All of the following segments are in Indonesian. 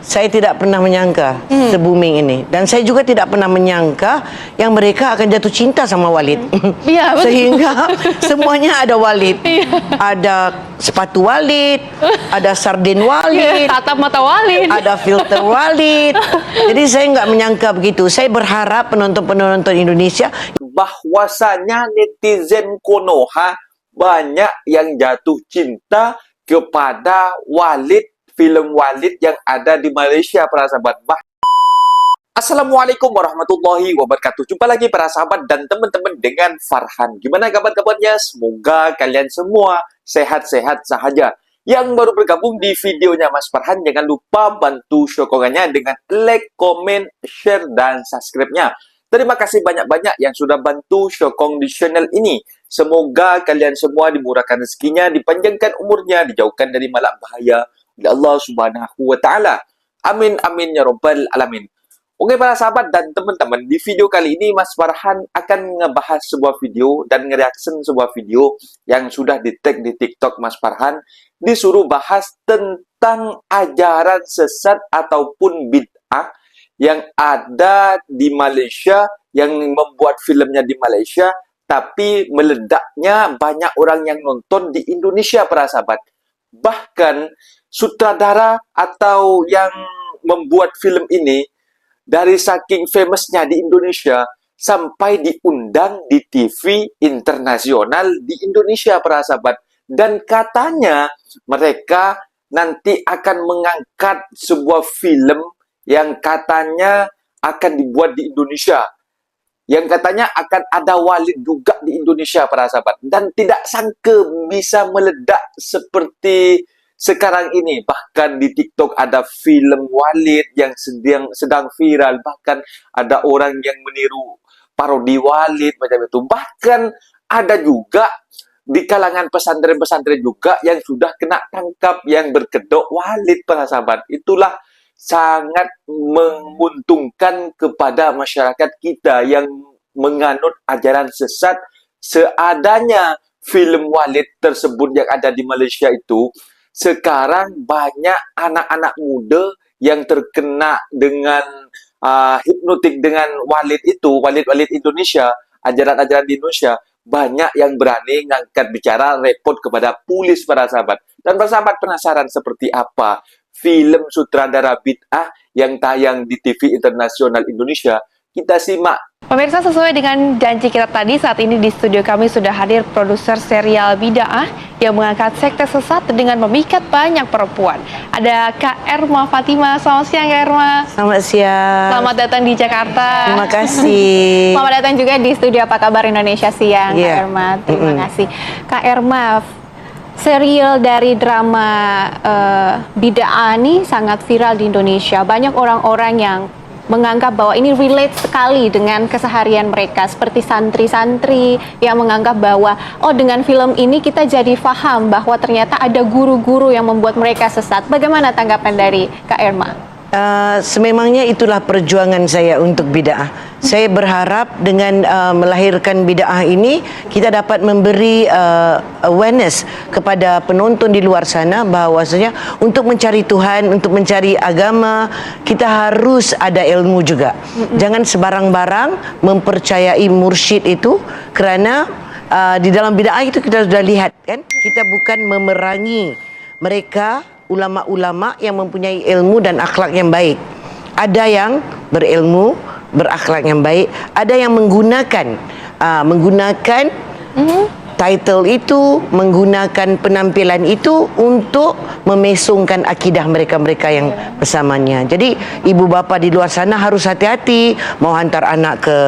Saya tidak pernah menyangka se-booming ini. Dan saya juga tidak pernah menyangka yang mereka akan jatuh cinta sama Walid. Iya, betul. Sehingga semuanya ada Walid. Ada sepatu Walid, ada sarden Walid, tatap mata Walid, ada filter Walid. Jadi saya nggak menyangka begitu. Saya berharap penonton-penonton Indonesia bahwasanya netizen Konoha banyak yang jatuh cinta kepada Walid, film Walid yang ada di Malaysia, para sahabat. Assalamualaikum warahmatullahi wabarakatuh. Jumpa lagi para sahabat dan teman-teman dengan Farhan. Gimana kabar-kabarnya? Semoga kalian semua sehat-sehat sahaja. Yang baru bergabung di videonya Mas Farhan, jangan lupa bantu sokongannya dengan like, komen, share, dan subscribe-nya. Terima kasih banyak-banyak yang sudah bantu sokong di channel ini. Semoga kalian semua dimurahkan rezekinya, dipanjangkan umurnya, dijauhkan dari malak bahaya oleh Allah Subhanahu wa Ta'ala. Amin, amin, ya Rabbal Alamin. Oke para sahabat dan teman-teman, di video kali ini Mas Farhan akan ngebahas sebuah video dan nge-reaction sebuah video yang sudah di-tag di TikTok Mas Farhan, disuruh bahas tentang ajaran sesat ataupun bid'ah yang ada di Malaysia, yang membuat filmnya di Malaysia, tapi meledaknya banyak orang yang nonton di Indonesia para sahabat. Bahkan sutradara atau yang membuat film ini dari saking famousnya di Indonesia sampai diundang di TV internasional di Indonesia para sahabat. Dan katanya mereka nanti akan mengangkat sebuah film yang katanya akan dibuat di Indonesia, yang katanya akan ada Walid juga di Indonesia para sahabat. Dan tidak sangka bisa meledak seperti sekarang ini. Bahkan di TikTok ada film Walid yang sedang viral. Bahkan ada orang yang meniru parodi Walid macam itu. Bahkan ada juga di kalangan pesantren-pesantren juga yang sudah kena tangkap, yang berkedok Walid para sahabat. Itulah sangat menguntungkan kepada masyarakat kita yang menganut ajaran sesat. Seadanya film Walid tersebut yang ada di Malaysia itu, sekarang banyak anak-anak muda yang terkena dengan hipnotik dengan Walid itu, Walid-Walid Indonesia, ajaran-ajaran di Indonesia. Banyak yang berani ngangkat bicara, repot kepada polis para sahabat. Dan para sahabat penasaran seperti apa film sutradara bid'ah yang tayang di TV internasional Indonesia? Kita simak. Pemirsa, sesuai dengan janji kita tadi, saat ini di studio kami sudah hadir produser serial bid'ah yang mengangkat sekte sesat dengan memikat banyak perempuan. Ada Kak Erma Fatima. Selamat siang Kak Erma. selamat siang. Selamat datang di Jakarta. Terima kasih. Selamat datang juga di studio Apa Kabar Indonesia Siang, Kak Erma. Terima kasih. Kak Erma, serial dari drama bid'ah ini sangat viral di Indonesia. Banyak orang-orang yang menganggap bahwa ini relate sekali dengan keseharian mereka, seperti santri-santri yang menganggap bahwa dengan film ini kita jadi paham bahwa ternyata ada guru-guru yang membuat mereka sesat. Bagaimana tanggapan dari Kak Erma? Sememangnya itulah perjuangan saya untuk bid'ah. Saya berharap dengan melahirkan bid'ah ini, kita dapat memberi awareness kepada penonton di luar sana bahwasanya untuk mencari Tuhan, untuk mencari agama, kita harus ada ilmu juga. Jangan sebarang-barang mempercayai mursyid itu, kerana di dalam bid'ah itu kita sudah lihat kan, kita bukan memerangi mereka, ulama-ulama yang mempunyai ilmu dan akhlak yang baik. Ada yang berilmu, berakhlak yang baik, ada yang menggunakan title itu, menggunakan penampilan itu untuk memesongkan akidah mereka-mereka yang bersamanya. Jadi ibu bapa di luar sana harus hati-hati mau hantar anak ke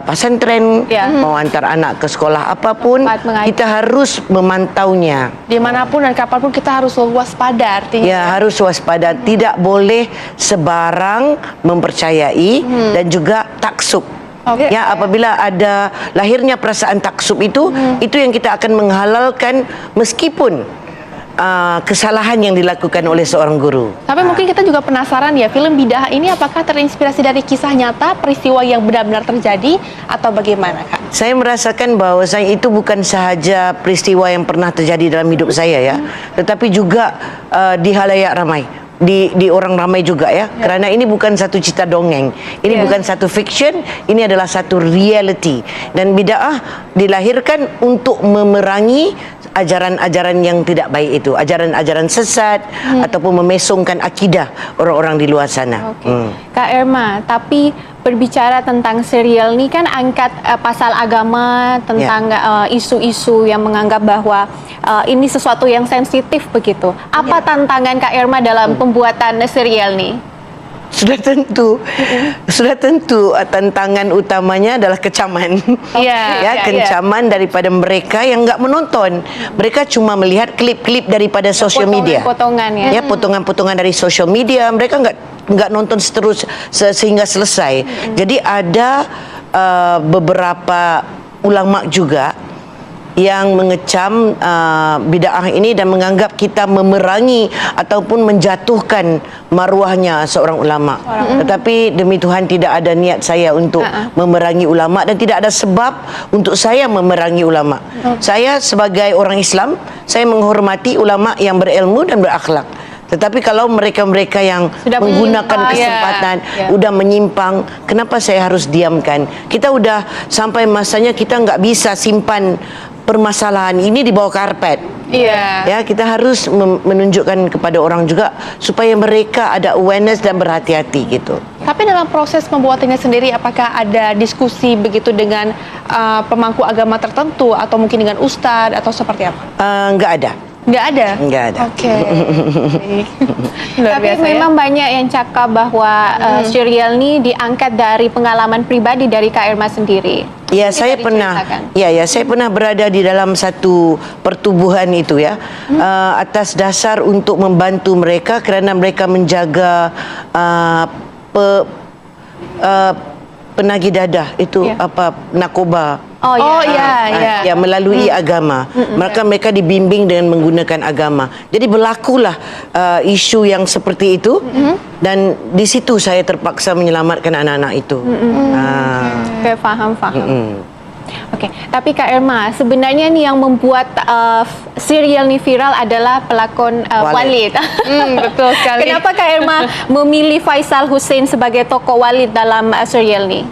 pesantren, mau hantar anak ke sekolah apapun, kita harus memantaunya. Dimanapun dan kapanpun kita harus waspada, artinya. Ya, harus waspada. Tidak boleh sebarang mempercayai dan juga taksub. Ya, apabila ada lahirnya perasaan taksub itu yang kita akan menghalalkan meskipun kesalahan yang dilakukan oleh seorang guru. Tapi mungkin kita juga penasaran ya, film bid'ah ini apakah terinspirasi dari kisah nyata, peristiwa yang benar-benar terjadi, atau bagaimana Kak? Saya merasakan bahwa itu bukan sahaja peristiwa yang pernah terjadi dalam hidup saya ya, tetapi juga di halayak ramai. di orang ramai juga ya. Kerana ini bukan satu cerita dongeng. Ini bukan satu fiction, ini adalah satu reality. Dan bid'ah dilahirkan untuk memerangi ajaran-ajaran yang tidak baik itu, ajaran-ajaran sesat ataupun memesongkan akidah orang-orang di luar sana. Kak Irma, tapi berbicara tentang serial ini kan angkat pasal agama, tentang isu-isu yang menganggap bahwa ini sesuatu yang sensitif begitu. Apa tantangan Kak Irma dalam pembuatan serial ini? Sudah tentu tantangan utamanya adalah kecaman. Kecaman daripada mereka yang enggak menonton. Mereka cuma melihat klip-klip daripada social media. Potongan-potongan ya. Potongan-potongan dari social media. Mereka enggak nonton sehingga selesai. Jadi ada beberapa ulama juga yang mengecam bid'ah ini dan menganggap kita memerangi ataupun menjatuhkan maruahnya seorang ulama. Tetapi demi Tuhan tidak ada niat saya untuk memerangi ulama dan tidak ada sebab untuk saya memerangi ulama. Saya sebagai orang Islam, saya menghormati ulama yang berilmu dan berakhlak. Tetapi kalau mereka-mereka yang sudah menggunakan kesempatan, udah menyimpang, kenapa saya harus diamkan? Kita udah sampai masanya kita nggak bisa simpan permasalahan ini di bawah karpet. Ya, kita harus menunjukkan kepada orang juga supaya mereka ada awareness dan berhati-hati gitu. Tapi dalam proses pembuatannya sendiri, apakah ada diskusi begitu dengan pemangku agama tertentu atau mungkin dengan ustadz atau seperti apa? Nggak ada. Nggak ada? Nggak ada. Oke. Tapi memang banyak yang cakap bahwa serial ini diangkat dari pengalaman pribadi dari Kak Irma sendiri. Ya, saya pernah. Saya pernah berada di dalam satu pertubuhan itu ya, atas dasar untuk membantu mereka kerana mereka menjaga penagih dadah itu narkoba. Melalui agama. Mereka dibimbing dengan menggunakan agama. Jadi berlakulah isu yang seperti itu dan di situ saya terpaksa menyelamatkan anak-anak itu. Oke, faham. Oke, tapi Kak Irma, sebenarnya nih yang membuat serial ini viral adalah pelakon Walid. Betul sekali. Kenapa Kak Irma memilih Faisal Hussein sebagai tokoh Walid dalam serial ini?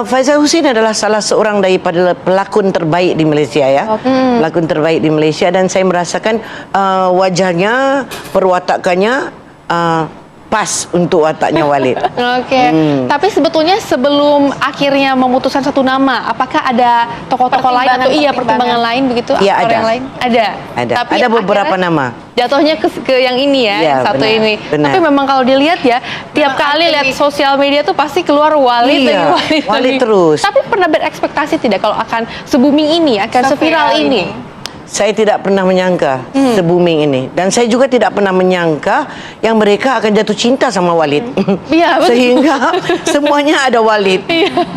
Faisal Hussein adalah salah seorang daripada pelakon terbaik di Malaysia ya. Pelakon terbaik di Malaysia dan saya merasakan wajahnya, perwatakannya pas untuk wataknya Walid. Tapi sebetulnya sebelum akhirnya memutuskan satu nama, apakah ada tokoh-tokoh lain atau pertimbangan lain begitu? Iya, ada. Yang lain? Ada. Tapi ada beberapa nama. Jatuhnya ke yang ini yang satu ini. Benar. Tapi memang kalau dilihat ya, tiap kali lihat sosial media tuh pasti keluar Walid Walid terus. Tapi pernah berekspektasi tidak kalau akan se-booming ini, akan seviral ini? Saya tidak pernah menyangka se-booming ini. Dan saya juga tidak pernah menyangka yang mereka akan jatuh cinta sama Walid. Sehingga semuanya ada Walid.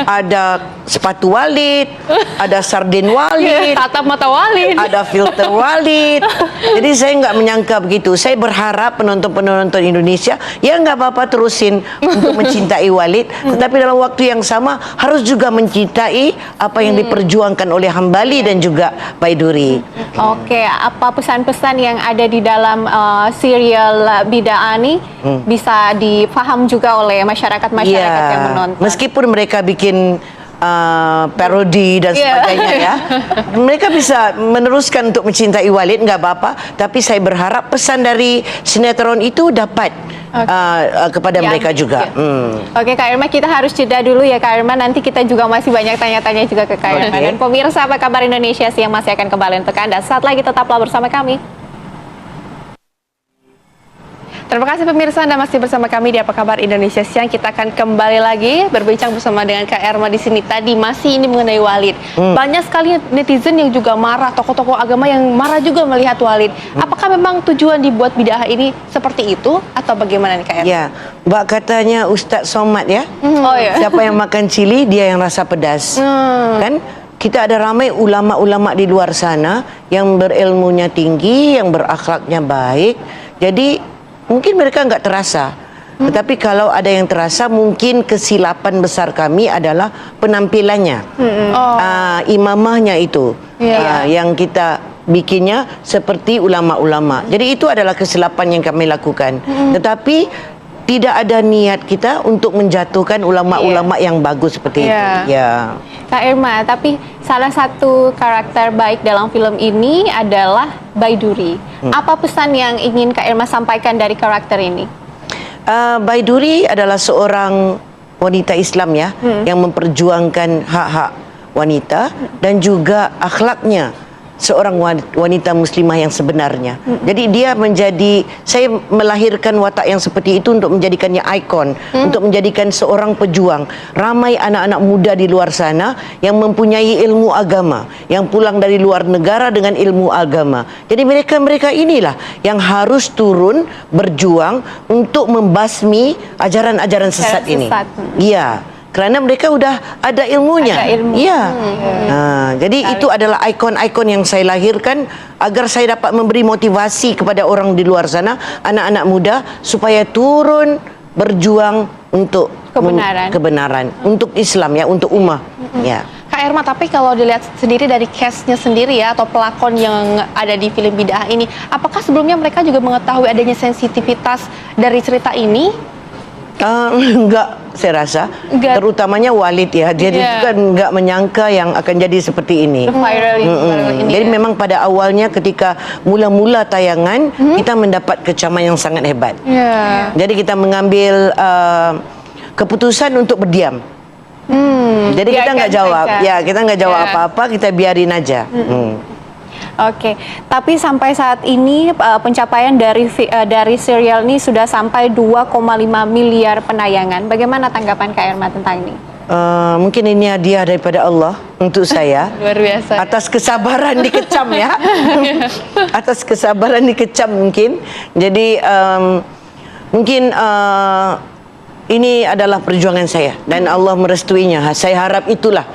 Ada sepatu Walid, ada sarden Walid, tatap mata Walid, ada filter Walid. Jadi saya nggak menyangka begitu. Saya berharap penonton-penonton Indonesia nggak apa-apa terusin untuk mencintai Walid, tetapi dalam waktu yang sama harus juga mencintai apa yang diperjuangkan oleh Hambali dan juga Baiduri. Oke, apa pesan-pesan yang ada di dalam serial bid'ah ini bisa dipaham juga oleh masyarakat-masyarakat yang menonton? Meskipun mereka bikin parodi dan sebagainya ya, mereka bisa meneruskan untuk mencintai Walid, nggak apa-apa. Tapi saya berharap pesan dari sinetron itu dapat kepada mereka juga. Oke, Kak Irma, kita harus jeda dulu ya Kak Irma. Nanti kita juga masih banyak tanya-tanya juga ke Kak Irma. Dan pemirsa Apa Kabar Indonesia Siang masih akan kembali untuk Anda. Saat lagi tetaplah bersama kami. Terima kasih pemirsa, Anda masih bersama kami di Apa Kabar Indonesia Siang. Kita akan kembali lagi berbincang bersama dengan Kak Irma di sini. Tadi masih ini mengenai Walid. Banyak sekali netizen yang juga marah, tokoh-tokoh agama yang marah juga melihat Walid. Apakah memang tujuan dibuat bid'ah ini seperti itu atau bagaimana nih Kak Irma? Ya, Mbak katanya Ustaz Somad ya. Siapa yang makan cili dia yang rasa pedas. Kan? Kita ada ramai ulama-ulama di luar sana yang berilmunya tinggi, yang berakhlaknya baik. Jadi mungkin mereka nggak terasa, tetapi kalau ada yang terasa, mungkin kesilapan besar kami adalah penampilannya, imamahnya itu, yang kita bikinnya seperti ulama-ulama. Jadi itu adalah kesilapan yang kami lakukan. Tetapi tidak ada niat kita untuk menjatuhkan ulama-ulama yang bagus seperti itu. Ya. Kak Irma, tapi salah satu karakter baik dalam film ini adalah Baiduri. Apa pesan yang ingin Kak Irma sampaikan dari karakter ini? Baiduri adalah seorang wanita Islam ya, yang memperjuangkan hak-hak wanita dan juga akhlaknya seorang wanita muslimah yang sebenarnya. Jadi dia saya melahirkan watak yang seperti itu untuk menjadikannya ikon, untuk menjadikan seorang pejuang. Ramai anak-anak muda di luar sana yang mempunyai ilmu agama, yang pulang dari luar negara dengan ilmu agama. Jadi mereka inilah yang harus turun berjuang untuk membasmi ajaran-ajaran sesat ini. Iya. Kerana mereka udah ada ilmunya. Ada ilmu. Iya. Jadi itu adalah ikon-ikon yang saya lahirkan agar saya dapat memberi motivasi kepada orang di luar sana, anak-anak muda, supaya turun berjuang untuk kebenaran, untuk Islam ya, untuk ummah. Ya. Kak Irma, tapi kalau dilihat sendiri dari cast-nya sendiri ya, atau pelakon yang ada di film Bid'ah ini, apakah sebelumnya mereka juga mengetahui adanya sensitivitas dari cerita ini? Enggak, saya rasa. Enggak. Terutamanya Walid ya. Dia juga enggak menyangka yang akan jadi seperti ini. Viral ini. Jadi memang pada awalnya ketika mula-mula tayangan, kita mendapat kecaman yang sangat hebat. Jadi kita mengambil keputusan untuk berdiam. Jadi kita nggak jawab. Ya, kita nggak jawab apa-apa, kita biarin aja. Oke, tapi sampai saat ini pencapaian dari serial ini sudah sampai 2,5 miliar penayangan. Bagaimana tanggapan Kak Irma tentang ini? Mungkin ini hadiah daripada Allah untuk saya. Luar biasa. Atas kesabaran dikecam ya. Atas kesabaran dikecam mungkin. Jadi mungkin ini adalah perjuangan saya dan Allah merestuinya. Saya harap itulah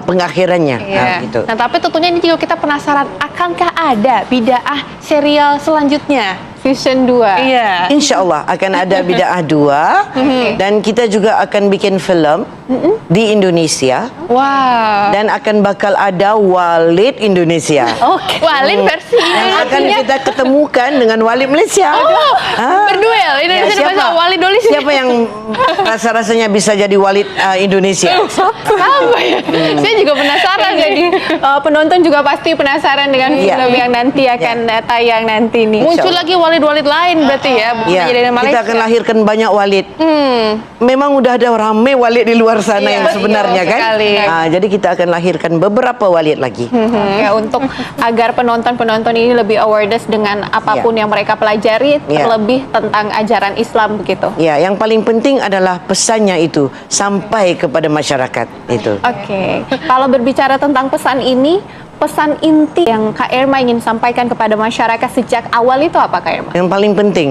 pengakhirannya. Gitu. Nah, tapi tentunya ini juga kita penasaran, akankah ada Bid'ah serial selanjutnya? Season 2. Iya. Insya Allah akan ada Bid'ah 2 dan kita juga akan bikin film di Indonesia. Wow. Dan akan bakal ada Walid Indonesia. Walid versi yang akan kita ketemukan dengan Walid Malaysia. Berduel Indonesia versi Walid Indonesia. Siapa yang rasa-rasanya bisa jadi Walid Indonesia? Apa ya? Saya juga penasaran. Jadi penonton juga pasti penasaran dengan film yang nanti akan tayang nanti nih. Muncul lagi Walid-Walid lain berarti ya, bukan jadi dari Malaysia. Kita akan lahirkan banyak Walid. Memang udah ada ramai Walid di luar sana yang sebenarnya kan. Jadi kita akan lahirkan beberapa Walid lagi. Ya, untuk agar penonton ini lebih awareness dengan apapun yang mereka pelajari, terlebih tentang ajaran Islam begitu. Ya, yang paling penting adalah pesannya itu sampai kepada masyarakat itu. Oke. Kalau berbicara tentang pesan ini, pesan inti yang Kak Irma ingin sampaikan kepada masyarakat sejak awal itu apa, Kak Irma? Yang paling penting,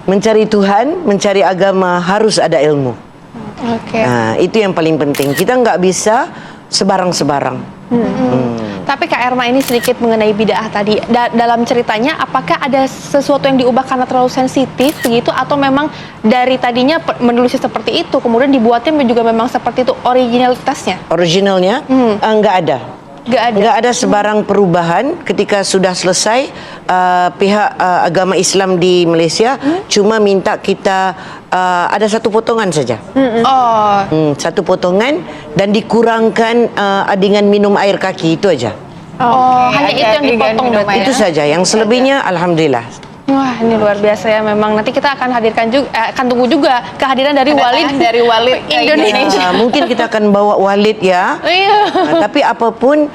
mencari Tuhan, mencari agama harus ada ilmu. Itu yang paling penting. Kita nggak bisa sebarang-sebarang. Tapi Kak Irma, ini sedikit mengenai bid'ah tadi. Dalam ceritanya, apakah ada sesuatu yang diubah karena terlalu sensitif begitu, atau memang dari tadinya menulisnya seperti itu, kemudian dibuatnya juga memang seperti itu originalitasnya? Originalnya nggak ada. Nggak ada sebarang perubahan. Ketika sudah selesai, pihak agama Islam di Malaysia cuma minta kita ada satu potongan saja. Satu potongan dan dikurangkan dengan minum air kaki, itu aja. Hanya itu yang dipotong berarti ya? Itu saja. Yang selebihnya alhamdulillah. Wah, ini luar biasa ya memang. Nanti kita akan hadirkan juga, akan tunggu juga kehadiran dari Walid Indonesia. Mungkin kita akan bawa Walid ya. Tapi apapun,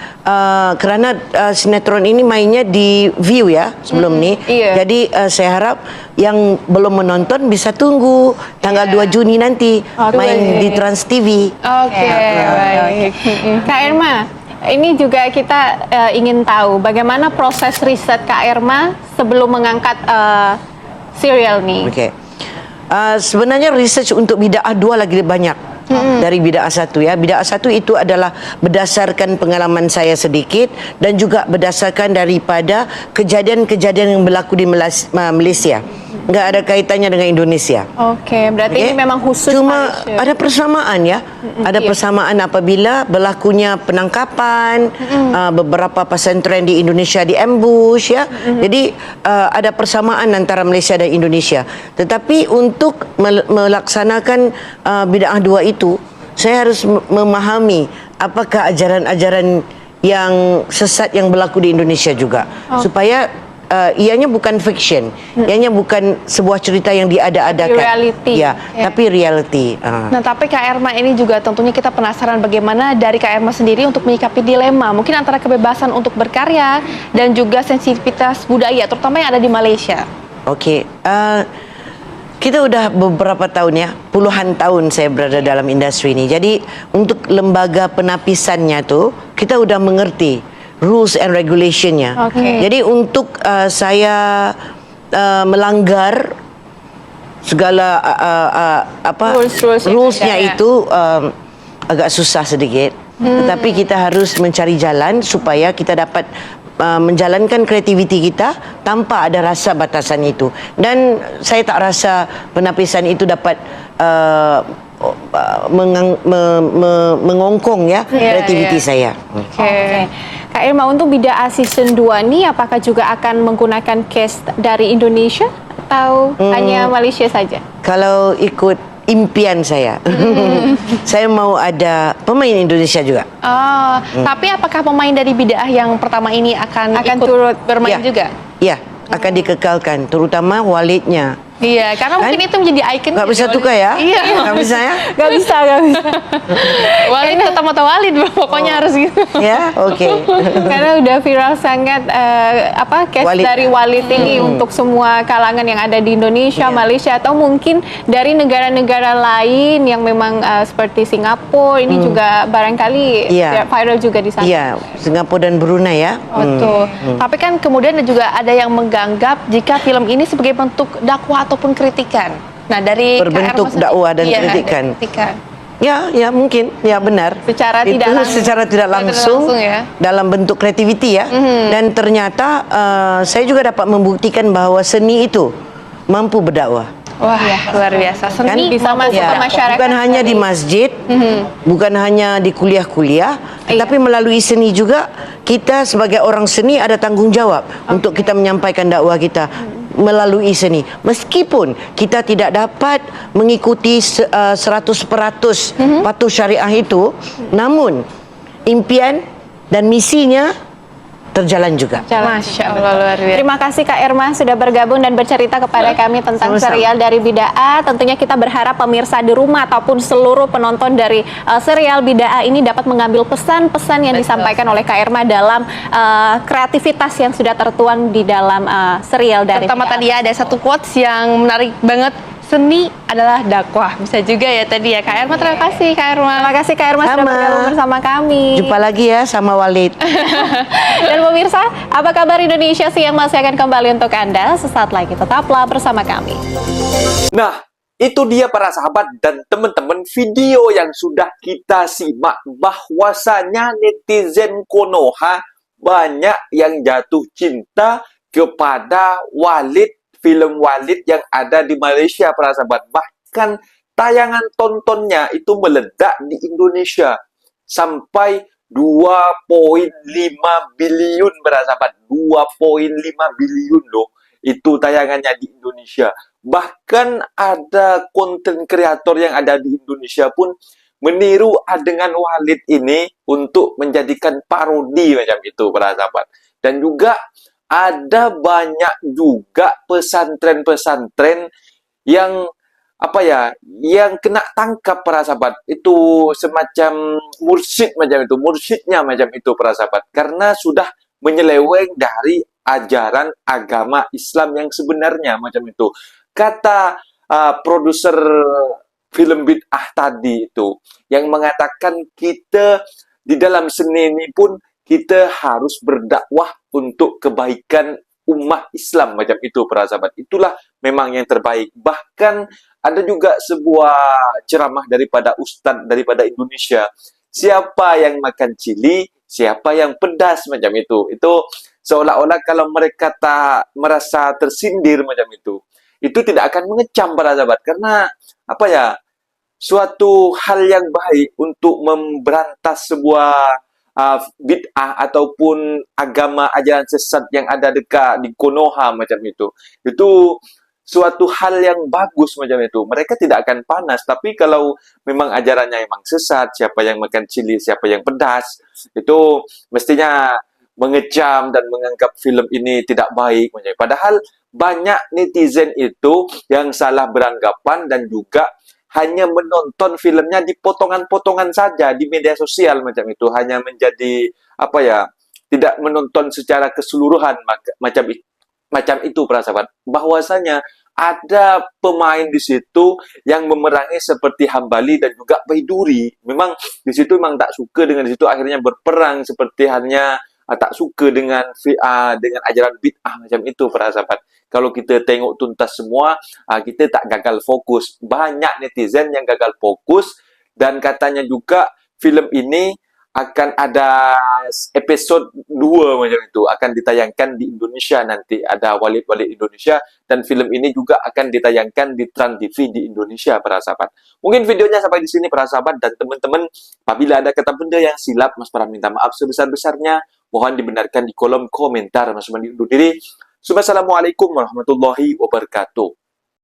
kerana sinetron ini mainnya di View ya sebelum ni. Jadi saya harap yang belum menonton bisa tunggu tanggal 2 Juni nanti main di Trans TV. Baik. Kak Irma, ini juga kita ingin tahu bagaimana proses riset Kak Irma sebelum mengangkat serial nih. Sebenarnya research untuk Bid'ah 2 lagi banyak dari Bid'ah 1 ya. Bid'ah 1 itu adalah berdasarkan pengalaman saya sedikit dan juga berdasarkan daripada kejadian-kejadian yang berlaku di Malaysia. nggak ada kaitannya dengan Indonesia. Oke, berarti Okey. ini memang khusus Cuma Malaysia. ada persamaan ya. Ada iya. persamaan apabila berlakunya penangkapan beberapa pesantren di Indonesia di ambush ya. Jadi ada persamaan antara Malaysia dan Indonesia. Tetapi untuk melaksanakan bid'ah dua itu, saya harus memahami apakah ajaran-ajaran yang sesat yang berlaku di Indonesia juga, supaya ianya bukan fiction, ianya bukan sebuah cerita yang diada-adakan. Tapi reality. Ya, Ya. tapi reality. Nah, tapi Kak Erma ini juga tentunya kita penasaran bagaimana dari Kak Erma sendiri untuk menyikapi dilema mungkin antara kebebasan untuk berkarya dan juga sensitivitas budaya, terutama yang ada di Malaysia. Okey, kita udah beberapa tahun ya, puluhan tahun saya berada dalam industri ini. Jadi untuk lembaga penapisannya tu, kita udah mengerti rules and regulationnya. Okey. Jadi untuk saya melanggar segala Rules-rules yang rulesnya ada, ya. itu agak susah sedikit. Tetapi kita harus mencari jalan supaya kita dapat menjalankan kreativiti kita tanpa ada rasa batasan itu. Dan saya tak rasa penapisan itu dapat mengongkong ya kreativiti saya. Oke. Kak Irma, untuk Bidaah Season 2 ini apakah juga akan menggunakan cast dari Indonesia atau hanya Malaysia saja? Kalau ikut impian saya, saya mau ada pemain Indonesia juga. Oh, tapi apakah pemain dari Bidaah yang pertama ini akan ikut turut bermain Ya. juga? Ya, akan dikekalkan, terutama Walidnya. Iya, karena mungkin itu menjadi ikon. Nggak bisa tukar ya? Iya. Nggak bisa ya? Gak bisa, gak bisa. Walid tetap mata Walid, pokoknya harus gitu. Ya, oke. Karena udah viral sangat cast Walid. dari Walid ini untuk semua kalangan yang ada di Indonesia, Iya. Malaysia atau mungkin dari negara-negara lain yang memang seperti Singapura ini juga barangkali Iya. viral juga di sana. Iya, Singapura dan Brunei ya. Betul. Tapi kan kemudian juga ada yang menganggap jika film ini sebagai bentuk dakwah ataupun kritikan. Nah, dari Berbentuk KR sendiri- dakwah dan iya, kritikan. kritikan. Ya mungkin, ya benar. Secara Itu tidak langsung. secara tidak langsung, ya. dalam bentuk kreativiti ya. Dan ternyata saya juga dapat membuktikan bahwa seni itu mampu berdakwah. Wah, luar biasa. Seni Kan? Bisa mampu masuk ke berdakwah. masyarakat. Bukan hanya di masjid, bukan hanya di kuliah-kuliah, tetapi melalui seni juga kita sebagai orang seni ada tanggung jawab untuk kita menyampaikan dakwah kita melalui seni. Meskipun kita tidak dapat mengikuti 100% patuh syariah itu, namun impian dan misinya terjalan juga. Masya Allah, luar biasa. Terima kasih Kak Irma sudah bergabung dan bercerita kepada kami tentang Sama-sama. serial dari Bidaah. Tentunya kita berharap pemirsa di rumah ataupun seluruh penonton dari serial Bidaah ini dapat mengambil pesan-pesan yang disampaikan oleh Kak Irma dalam kreativitas yang sudah tertuang di dalam serial dari Pertama Bidaah. tadi ada satu quotes yang menarik banget. Seni adalah dakwah. Bisa juga ya tadi ya Kak Erma. Terima kasih Kak Erma. Terima kasih Kak Irma sudah Sama. bergabung bersama kami. Jumpa lagi ya sama Walid. Dan pemirsa, apa kabar Indonesia Siang masih akan kembali untuk Anda sesaat lagi. Tetaplah bersama kami. Nah, itu dia para sahabat dan teman-teman video yang sudah kita simak bahwasanya netizen Konoha banyak yang jatuh cinta kepada Walid, film Walid yang ada di Malaysia para sahabat. Bahkan tayangan tontonnya itu meledak di Indonesia sampai 2,5 biliun para sahabat. 2,5 biliun loh itu tayangannya di Indonesia. Bahkan ada konten kreator yang ada di Indonesia pun meniru adegan Walid ini untuk menjadikan parodi macam itu para sahabat. Dan juga ada banyak juga pesantren-pesantren yang yang kena tangkap para sahabat. Itu semacam mursyid macam itu, mursyidnya macam itu para sahabat, karena sudah menyeleweng dari ajaran agama Islam yang sebenarnya macam itu. Kata produser film Bid'ah tadi itu yang mengatakan kita di dalam seni ini pun kita harus berdakwah untuk kebaikan ummah Islam macam itu para sahabat. Itulah memang yang terbaik. Bahkan ada juga sebuah ceramah daripada ustadz daripada Indonesia. Siapa yang makan cili, siapa yang pedas macam itu. Itu seolah-olah kalau mereka tak merasa tersindir macam itu. itu tidak akan mengecam para sahabat, karena apa ya, suatu hal yang baik untuk memberantas sebuah bid'ah ataupun agama ajaran sesat yang ada dekat di Konoha macam itu suatu hal yang bagus macam itu. Mereka tidak akan panas, tapi kalau memang ajarannya memang sesat, siapa yang makan cili, siapa yang pedas, itu mestinya mengecam dan menganggap film ini tidak baik. Padahal banyak netizen itu yang salah beranggapan dan juga hanya menonton filmnya di potongan-potongan saja di media sosial macam itu, hanya menjadi apa ya, tidak menonton secara keseluruhan macam itu para sahabat. Bahwasanya ada pemain di situ yang memerangi seperti Hambali dan juga Baiduri. Memang di situ memang tak suka dengan di situ, akhirnya berperang seperti halnya tak suka dengan ajaran bid'ah macam itu para sahabat. Kalau kita tengok tuntas semua, kita tak gagal fokus. Banyak netizen yang gagal fokus, dan katanya juga filem ini akan ada episode 2 macam itu, akan ditayangkan di Indonesia nanti, ada Walid-Walid Indonesia, dan film ini juga akan ditayangkan di Trans TV di Indonesia para sahabat. Mungkin videonya sampai di sini para sahabat, dan teman-teman apabila ada kata benda yang silap, Mas Farhan minta maaf sebesar-besarnya, mohon dibenarkan di kolom komentar. Mas Farhan undur diri. Assalamualaikum warahmatullahi wabarakatuh.